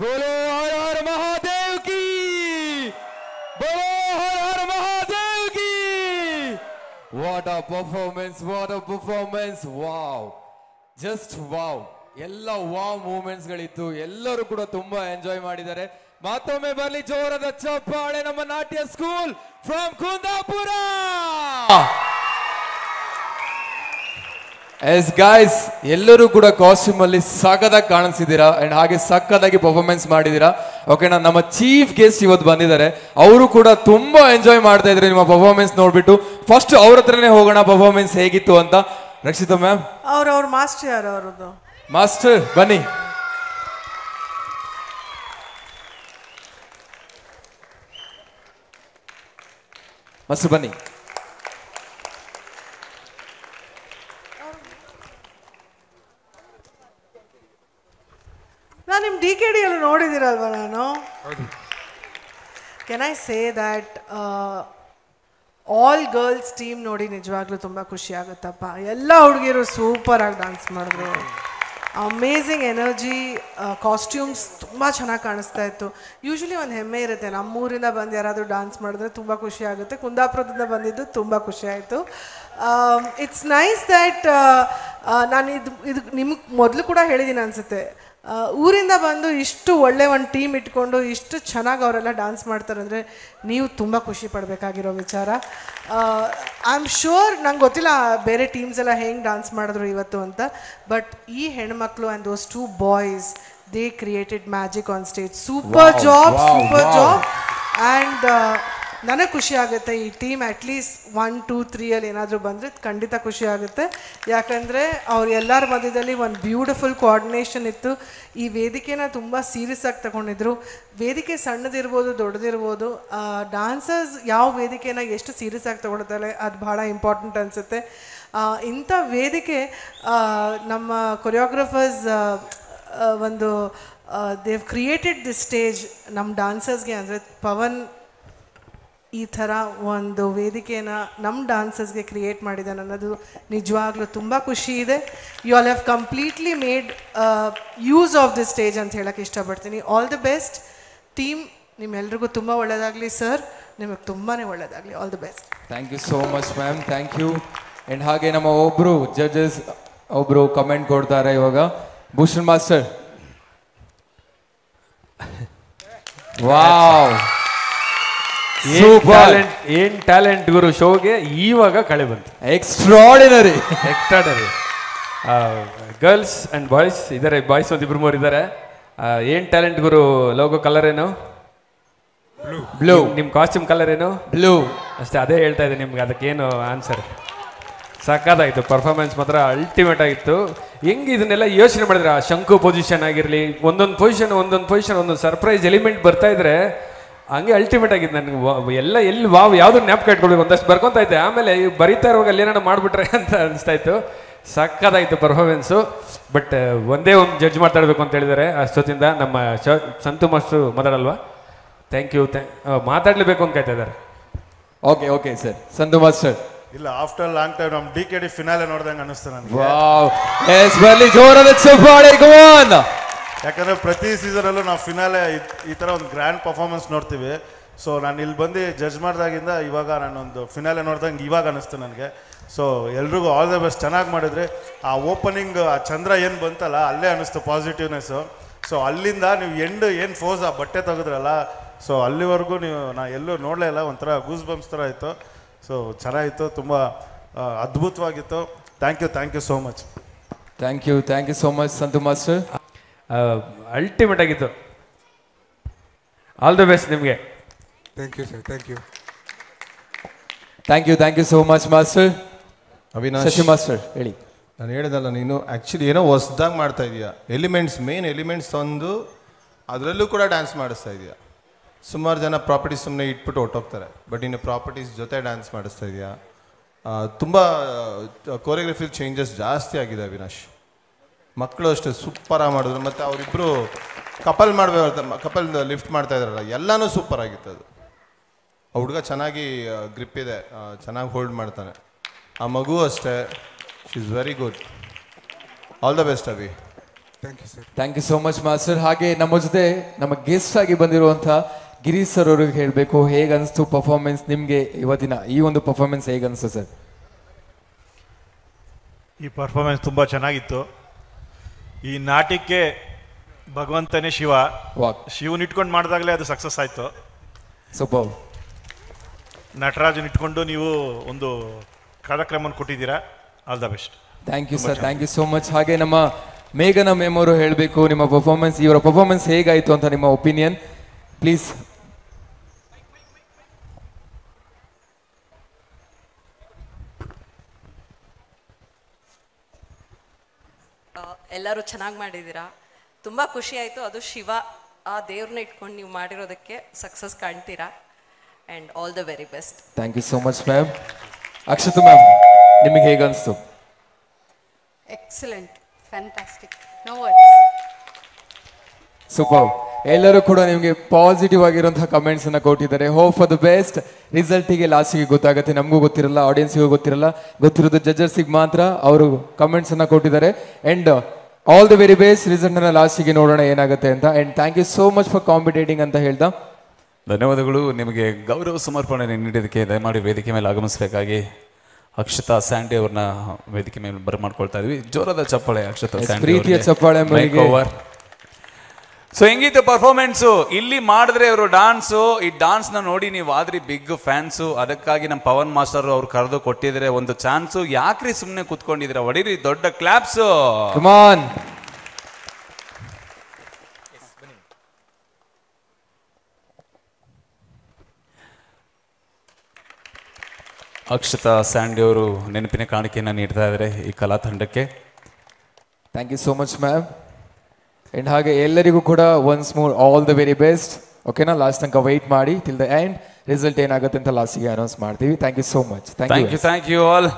बोलो हर हर महादेव की, बोलो हर हर महादेव की। What a performance, what a performance. Wow, just wow. ಎಲ್ಲ ವಾವ್ ಮೂಮೆಂಟ್ಸ್ ಗಳಿತ್ತು. ಎಲ್ಲರೂ ಕೂಡ ತುಂಬಾ ಎಂಜಾಯ್ ಮಾಡಿದ್ದಾರೆ. ಮತ್ತೊಮ್ಮೆ ಬರಲಿ ಜೋರದ ಚಪ್ಪಾಳೆ ನಮ್ಮ ನಾಟ್ಯ school from Kundapura. Yes guys, ಎಲ್ಲರೂ ಕೂಡ ಕಾಸ್ಟ್ಯೂಮ್ ಅಲ್ಲಿ ಸಖತ್ತಾಗಿ ಕಾಣಿಸಿದ್ದೀರಾ ಅಂಡ್ ಹಾಗೆ ಸಖತ್ತಾಗಿ ಪರ್ಫಾರ್ಮೆನ್ಸ್ ಮಾಡಿದೀರಾ. ಓಕೆನಾ, ನಮ್ಮ ಚೀಫ್ ಗೆಸ್ಟ್ ಇವತ್ತು ಬಂದಿದ್ದಾರೆ. ಅವರು ಕೂಡ ತುಂಬಾ ಎಂಜಾಯ್ ಮಾಡ್ತಾ ಇದ್ರು ನಿಮ್ಮ ಪರ್ಫಾರ್ಮೆನ್ಸ್ ನೋಡ್ಬಿಟ್ಟು. ಫಸ್ಟ್ ಅವ್ರ ಹತ್ರನೇ ಹೋಗೋಣ, ಪರ್ಫಾರ್ಮೆನ್ಸ್ ಹೇಗಿತ್ತು ಅಂತ. ರಕ್ಷಿತಾ ಮ್ಯಾಮ್, ಅವ್ರ ಮಾಸ್ಟರ್ ಯಾರು? ಅವ್ರದ್ದು ಮಾಸ್ಟರ್ ಬನ್ನಿ. ಮಾಸ್ಟರ್ ಬನ್ನಿ. ನಾನು ನಿಮ್ಮ DKD ಅಲ್ಲಿ ನೋಡಿದ್ದೀರಲ್ವ ನಾನು. Can I say that all girls team ನೋಡಿ ನಿಜವಾಗ್ಲೂ ತುಂಬ ಖುಷಿ ಆಗುತ್ತಪ್ಪ. ಎಲ್ಲ ಹುಡುಗಿರು ಸೂಪರಾಗಿ ಡ್ಯಾನ್ಸ್ ಮಾಡಿದ್ರು. ಅಮೇಝಿಂಗ್ ಎನರ್ಜಿ, ಕಾಸ್ಟ್ಯೂಮ್ಸ್ ತುಂಬ ಚೆನ್ನಾಗಿ ಕಾಣಿಸ್ತಾ ಇತ್ತು. ಯೂಶ್ವಲಿ ಒಂದು ಹೆಮ್ಮೆ ಇರುತ್ತೆ, ನಮ್ಮೂರಿಂದ ಬಂದು ಯಾರಾದರೂ ಡ್ಯಾನ್ಸ್ ಮಾಡಿದ್ರೆ ತುಂಬ ಖುಷಿ ಆಗುತ್ತೆ. ಕುಂದಾಪುರದಿಂದ ಬಂದಿದ್ದು ತುಂಬ ಖುಷಿ ಆಯಿತು. ಇಟ್ಸ್ ನೈಸ್ ದ್ಯಾಟ್ ನಾನು ಇದು ನಿಮ್ಗೆ ಮೊದಲು ಕೂಡ ಹೇಳಿದ್ದೀನಿ ಅನಿಸುತ್ತೆ, ಊರಿಂದ ಬಂದು ಇಷ್ಟು ಒಳ್ಳೆ ಒಂದು ಟೀಮ್ ಇಟ್ಕೊಂಡು ಇಷ್ಟು ಚೆನ್ನಾಗಿ ಅವರೆಲ್ಲ ಡ್ಯಾನ್ಸ್ ಮಾಡ್ತಾರೆ ಅಂದರೆ ನೀವು ತುಂಬ ಖುಷಿ ಪಡಬೇಕಾಗಿರೋ ವಿಚಾರ. ಐ ಆಮ್ ಶೋರ್, ನಂಗೆ ಗೊತ್ತಿಲ್ಲ ಬೇರೆ ಟೀಮ್ಸ್ ಎಲ್ಲ ಹೆಂಗೆ ಡ್ಯಾನ್ಸ್ ಮಾಡಿದ್ರು ಇವತ್ತು ಅಂತ, ಬಟ್ ಈ ಹೆಣ್ಮಕ್ಳು and those 2 boys, they created magic on stage. Super job. And ನನಗೆ ಖುಷಿ ಆಗುತ್ತೆ ಈ ಟೀಮ್ ಅಟ್ಲೀಸ್ಟ್ 1, 2, 3 ಏನಾದರೂ ಬಂದರೆ ಖಂಡಿತ ಖುಷಿ ಆಗುತ್ತೆ. ಯಾಕಂದರೆ ಅವ್ರು ಎಲ್ಲರ ಮಧ್ಯದಲ್ಲಿ ಒಂದು ಬ್ಯೂಟಿಫುಲ್ ಕೋಆರ್ಡಿನೇಷನ್ ಇತ್ತು. ಈ ವೇದಿಕೆನ ತುಂಬ ಸೀರಿಯಸ್ ಆಗಿ ತಗೊಂಡಿದ್ರು. ವೇದಿಕೆ ಸಣ್ಣದಿರ್ಬೋದು ದೊಡ್ಡದಿರ್ಬೋದು, ಡ್ಯಾನ್ಸರ್ಸ್ ಯಾವ ವೇದಿಕೆನ ಎಷ್ಟು ಸೀರಿಯಸ್ ಆಗಿ ತಗೊಳ್ತಾರೆ ಅದು ಭಾಳ ಇಂಪಾರ್ಟೆಂಟ್ ಅನಿಸುತ್ತೆ. ಇಂಥ ವೇದಿಕೆ ನಮ್ಮ ಕೊರಿಯೋಗ್ರಫರ್ಸ್ ಒಂದು ದೇವ್ ಕ್ರಿಯೇಟೆಡ್ ದಿಸ್ ಸ್ಟೇಜ್ ನಮ್ಮ ಡ್ಯಾನ್ಸರ್ಸ್ಗೆ. ಅಂದರೆ ಪವನ್ ಈ ಥರ ಒಂದು ವೇದಿಕೆನ ನಮ್ಮ ಡ್ಯಾನ್ಸರ್ಸ್ಗೆ ಕ್ರಿಯೇಟ್ ಮಾಡಿದ್ದಾನೆ ಅನ್ನೋದು ನಿಜವಾಗ್ಲೂ ತುಂಬ ಖುಷಿ ಇದೆ. You all have completely made use of this stage ಅಂತ ಹೇಳೋಕ್ಕೆ ಇಷ್ಟಪಡ್ತೀನಿ. ಆಲ್ ದಿ ಬೆಸ್ಟ್ ಟೀಮ್, ನಿಮ್ಮೆಲ್ರಿಗೂ ತುಂಬ ಒಳ್ಳೆಯದಾಗಲಿ ಸರ್, ನಿಮಗೆ ತುಂಬಾ ಒಳ್ಳೆಯದಾಗಲಿ. All the best. Thank you so much ma'am, thank you. And ಹಾಗೆ ನಮ್ಮ ಒಬ್ಬರು ಜಡ್ಜಸ್ ಒಬ್ಬರು ಕಮೆಂಟ್ ಕೊಡ್ತಾರೆ ಇವಾಗ. ಭೂಷಣ್ ಮಾಸ್ಟರ್, ವಾವ್, ಏನ್ ಟ್ಯಾಲೆಂಟ್ ಗುರು. ಶೋಗೆ ಇವಾಗ ಕಳೆ ಬಂತು. ಎಕ್ಸ್ಟ್ರಾರ್ಡಿನರಿ. ಗರ್ಲ್ಸ್ ಅಂಡ್ ಬಾಯ್ಸ್ ಇದಾರೆ, ಬಾಯ್ಸ್ ಒಂದು 2-3 ಇದ್ದಾರೆ. ಏನ್ ಟ್ಯಾಲೆಂಟ್ ಗುರು. ಲೋಗೋ ಕಲರ್ ಏನು? ಬ್ಲೂ. ನಿಮ್ ಕಾಸ್ಟ್ಯೂಮ್ ಕಲರ್ ಏನು? ಬ್ಲೂ. ಅಷ್ಟೇ, ಅದೇ ಹೇಳ್ತಾ ಇದೆ ನಿಮ್ಗೆ. ಅದಕ್ಕೇನು ಆನ್ಸರ್? ಸಕ್ಕತ್ತಾಗಿತ್ತು ಪರ್ಫಾರ್ಮೆನ್ಸ್, ಮಾತ್ರ ಅಲ್ಟಿಮೇಟ್ ಆಗಿತ್ತು. ಹೆಂಗೆ ಇದನ್ನೆಲ್ಲ ಯೋಚನೆ ಮಾಡಿದ್ರೆ, ಆ ಶಂಕು ಪೊಸಿಷನ್ ಆಗಿರಲಿ, ಒಂದೊಂದು ಪೊಸಿಷನ್ ಒಂದೊಂದು ಸರ್ಪ್ರೈಸ್ ಎಲಿಮೆಂಟ್ ಬರ್ತಾ ಇದ್ರೆ ಹಂಗೆ ಅಲ್ಟಿಮೇಟ್ ಆಗಿತ್ತು. ನನಗೆ ಎಲ್ಲ ಎಲ್ಲಿ ಯಾವ್ದು ಜ್ಞಾಪಕ ಇಟ್ಕೊಳ್ಬೇಕು ಒಂದಷ್ಟು ಬರ್ಕೊತಾ ಇದ್ದೆ. ಆಮೇಲೆ ಬರೀತಾ ಇರುವಾಗ ಅಲ್ಲಿ ಏನಾರು ಮಾಡಿಬಿಟ್ರೆ ಅಂತ ಅನಿಸ್ತಾ ಇತ್ತು. ಸಕ್ಕತ್ತಾಗಿತ್ತು ಪರ್ಫಾರ್ಮೆನ್ಸು. ಬಟ್ ಒಂದೇ ಒಂದು ಜಡ್ಜ್ ಮಾತಾಡಬೇಕು ಅಂತ ಹೇಳಿದ್ದಾರೆ ಅಷ್ಟೊತ್ತಿಂದ. ನಮ್ಮ ಸಂತು ಮಾಸ್ಟ್ರು ಮಾತಾಡಲ್ವಾ? Thank you. ಮಾತಾಡಲೇಬೇಕು ಅಂತ ಕಾಯ್ತಾ ಇದ್ದಾರೆ. Okay sir. ಸಂತು ಮಾಸ್ಟರ್. ಇಲ್ಲ, ಆಫ್ಟರ್ ಲಾಂಗ್ ಟೈಮ್ ನಮ್ಮ DKD ಫಿನಾಲೆ ನೋಡ್ದಂಗೆ ಅನಿಸ್ತು ನನಗೆ. ಯಾಕಂದರೆ ಪ್ರತಿ ಸೀಸನಲ್ಲೂ ನಾವು ಫಿನಾಲೆ ಈ ಥರ ಒಂದು ಗ್ರ್ಯಾಂಡ್ ಪರ್ಫಾರ್ಮೆನ್ಸ್ ನೋಡ್ತೀವಿ. ಸೊ ನಾನು ಇಲ್ಲಿ ಬಂದು ಜಡ್ಜ್ ಮಾಡಿದಾಗಿಂದ ಇವಾಗ ನಾನೊಂದು ಫಿನಾಲೆ ನೋಡ್ದಂಗೆ ಇವಾಗ ಅನಿಸ್ತು ನನಗೆ. ಸೊ ಎಲ್ರಿಗೂ ಆಲ್ ದ ಬೆಸ್ಟ್. ಚೆನ್ನಾಗಿ ಮಾಡಿದ್ರಿ. ಆ ಓಪನಿಂಗ್ ಆ ಚಂದ್ರ ಏನು ಬಂತಲ್ಲ ಅಲ್ಲೇ ಅನ್ನಿಸ್ತು ಪಾಸಿಟಿವ್ನೆಸ್ಸು. ಸೊ ಅಲ್ಲಿಂದ ನೀವು ಏನು ಫೋರ್ಸ್ ಆ ಬಟ್ಟೆ ತೆಗೆದ್ರಲ್ಲ, ಸೊ ಅಲ್ಲಿವರೆಗೂ ನಾ ಎಲ್ಲೂ ನೋಡಲೇ ಇಲ್ಲ. ಒಂಥರ ಗೂಸ್ ಬಂಪ್ಸ್ ಥರ ಇತ್ತು. ಸೊ ಚೆನ್ನಾಗಿತ್ತು, ತುಂಬ ಅದ್ಭುತವಾಗಿತ್ತು. Thank you so much. Thank you so much Santhu master. Ultimate ಆಗಿತ್ತು. ಆಲ್ ದ ಬೆಸ್ಟ್ ನಿಮಗೆ. Thank you sir. Thank you so much master. Avinash, Shashi master ಹೇಳಿ. ನಾನು ಹೇಳಿದಲ್ಲ, ನೀನು ಆ್ಯಕ್ಚುಲಿ ಏನೋ ಹೊಸ್ದಾಗಿ ಮಾಡ್ತಾ ಇದೀಯಾ. ಮೇನ್ ಎಲಿಮೆಂಟ್ಸ್ ತಂದು ಅದರಲ್ಲೂ ಕೂಡ ಡ್ಯಾನ್ಸ್ ಮಾಡಿಸ್ತಾ ಇದೆಯಾ. ಸುಮಾರು ಜನ ಪ್ರಾಪರ್ಟೀಸ್ ಸುಮ್ಮನೆ ಇಟ್ಬಿಟ್ಟು ಹೊಟ್ಟೋಗ್ತಾರೆ, ಬಟ್ ಇನ್ನು ಪ್ರಾಪರ್ಟೀಸ್ ಜೊತೆ ಡ್ಯಾನ್ಸ್ ಮಾಡಿಸ್ತಾ ಇದೆಯಾ. ತುಂಬ ಕೋರಿಯೋಗ್ರಫಿ ಚೇಂಜಸ್ ಜಾಸ್ತಿ ಆಗಿದೆ ಅವಿನಾಶ್. ಮಕ್ಕಳು ಅಷ್ಟೇ ಸೂಪರಾಗಿ ಮಾಡಿದ್ರು. ಮತ್ತು ಅವರಿಬ್ಬರು ಕಪಲ್ ಲಿಫ್ಟ್ ಮಾಡ್ತಾ ಇದ್ರಲ್ಲ, ಎಲ್ಲನೂ ಸೂಪರ್ ಆಗಿತ್ತು ಅದು. ಆ ಹುಡುಗ ಚೆನ್ನಾಗಿ ಗ್ರಿಪ್ ಇದೆ, ಚೆನ್ನಾಗಿ ಹೋಲ್ಡ್ ಮಾಡ್ತಾನೆ. ಆ ಮಗು ಅಷ್ಟೇ, she is very good. All the best Avi. Thank you so much master. ಹಾಗೆ ನಮ್ಮ ಜೊತೆ ನಮ್ಮ ಗೆಸ್ಟ್ ಆಗಿ ಬಂದಿರುವಂಥ ಗಿರೀಶ್ ಸರ್ ಅವ್ರಿಗೆ ಹೇಳಬೇಕು, ಹೇಗೆ ಅನಿಸ್ತು ಪರ್ಫಾರ್ಮೆನ್ಸ್ ನಿಮಗೆ ಇವತ್ತಿನ ಈ ಒಂದು ಪರ್ಫಾರ್ಮೆನ್ಸ್ ಹೇಗೆ ಅನಿಸ್ತು ಸರ್? ಈ ಪರ್ಫಾರ್ಮೆನ್ಸ್ ತುಂಬ ಚೆನ್ನಾಗಿತ್ತು. ಈ ನಾಟಕಕ್ಕೆ ಭಗವಂತನೇ ಶಿವನ ಇಟ್ಕೊಂಡು ಮಾಡಿದಾಗಲೇ ಅದು ಸಕ್ಸಸ್ ಆಯಿತು. ಸೂಪರ್. ನಟರಾಜನ್ ಇಟ್ಕೊಂಡು ನೀವು ಒಂದು ಕಾರ್ಯಕ್ರಮ ಕೊಟ್ಟಿದ್ದೀರಾ. All the best. Thank you sir, thank you so much. ಹಾಗೆ ನಮ್ಮ ಮೇಘನಾ ಮ್ಯಾಮ್ ಅವರು ಹೇಳಬೇಕು ನಿಮ್ಮ ಪರ್ಫಾರ್ಮೆನ್ಸ್, ಇವರ ಪರ್ಫಾರ್ಮೆನ್ಸ್ ಹೇಗಾಯಿತು ಅಂತ ನಿಮ್ಮ ಒಪಿನಿಯನ್ ಪ್ಲೀಸ್. ಎಲ್ಲರೂ ಚೆನ್ನಾಗಿ ಮಾಡಿದ್ದೀರಾ, ತುಂಬ ಖುಷಿ ಆಯಿತು. ಅದು ಶಿವ ಆ ದೇವ್ರನ್ನ ಇಟ್ಕೊಂಡು ನೀವು ಮಾಡಿರೋದಕ್ಕೆ ಸಕ್ಸಸ್ ಕಾಣ್ತೀರಾ. And all the very best. Thank you so much ma'am. Akshata ma'am, ನಿಮಗೆ ಹೇಗೆ ಅನಿಸ್ತು? Excellent, fantastic, no words. Super. ಎಲ್ಲರೂ ಕೂಡ ನಿಮಗೆ ಪಾಸಿಟಿವ್ ಆಗಿರುವಂತಹ ಕಮೆಂಟ್ಸ್ ಅನ್ನ ಕೊಟ್ಟಿದ್ದಾರೆ. Hope for the best. ರಿಸಲ್ಟಿಗೆ ಲಾಸ್ಟಿಗೆ ಗೊತ್ತಾಗುತ್ತೆ, ನಮಗೂ ಗೊತ್ತಿರಲ್ಲ, ಆಡಿಯನ್ಸ್ಗೂ ಗೊತ್ತಿರಲ್ಲ, ಗೊತ್ತಿರೋದು ಜಡ್ಜರ್ಸಿಗೆ ಮಾತ್ರ. ಅವರು ಕಮೆಂಟ್ಸ್ ಅನ್ನ ಕೊಟ್ಟಿದ್ದಾರೆ. And all the very best. Result ಅನ್ನ ಲಾಸ್ಟಿಗೆ ನೋಡೋಣ ಏನಾಗುತ್ತೆ ಅಂತ. And thank you so much for competing ಅಂತ ಹೇಳ್ತಾ ಧನ್ಯವಾದಗಳು. ನಿಮಗೆ ಗೌರವ ಸಮರ್ಪಣೆ ನೀಡಿದ್ದಕ್ಕೆ ದಯಮಾಡಿ ವೇದಿಕೆ ಮೇಲೆ ಆಗಮಿಸಬೇಕಾಗಿ ಅಕ್ಷತಾ ಸ್ಯಾಂಡಿ ಅವ್ರನ್ನ ವೇದಿಕೆ ಮೇಲೆ ಬರಮಾಡ್ಕೊಳ್ತಾ ಇದ್ವಿ. ಜೋರಾದ ಚಪ್ಪಾಳೆ ಅಕ್ಷತಾ ಸ್ಯಾಂಡಿ, ಪ್ರೀತಿಯ ಚಪ್ಪಾಳೆ. ಸೊ ಹೆಂಗಿತ್ತು ಪರ್ಫಾರ್ಮೆನ್ಸು? ಇಲ್ಲಿ ಮಾಡಿದ್ರೆ ಅವರು ಡಾನ್ಸು, ಈ ಡಾನ್ಸ್ನ ನೋಡಿ ನೀವು ಆದ್ರಿ ಬಿಗ್ ಫ್ಯಾನ್ಸು. ಅದಕ್ಕಾಗಿ ನಮ್ಮ ಪವನ್ ಮಾಸ್ಟರ್ ಅವ್ರು ಕರೆದು ಕೊಟ್ಟಿದ್ರೆ ಒಂದು ಚಾನ್ಸು. ಯಾಕ್ರಿ ಸುಮ್ಮನೆ ಕೂತ್ಕೊಂಡಿದ್ದೀರಾ? ಹೊಡೀರಿ ದೊಡ್ಡ claps. Come on. Akshata Sandy ಅವರು ನೆನಪಿನ ಕಾಣಿಕೆಯನ್ನು ನೀಡ್ತಾ ಇದ್ದಾರೆ ಈ ಕಲಾ ತಂಡಕ್ಕೆ. Thank you so much ma'am. And ಹಾಗೆ ಎಲ್ಲರಿಗೂ ಕೂಡ once more all the very best. ಓಕೆನಾ? ಲಾಸ್ಟ್ ತನಕ ವೆಯ್ಟ್ ಮಾಡಿ ಟಿಲ್ ದ ಎಂಡ್. ರಿಸಲ್ಟ್ ಏನಾಗುತ್ತೆ ಅಂತ ಲಾಸ್ಟಿಗೆ ಅನೌನ್ಸ್ ಮಾಡ್ತೀವಿ. Thank you so much. Thank you thank you all.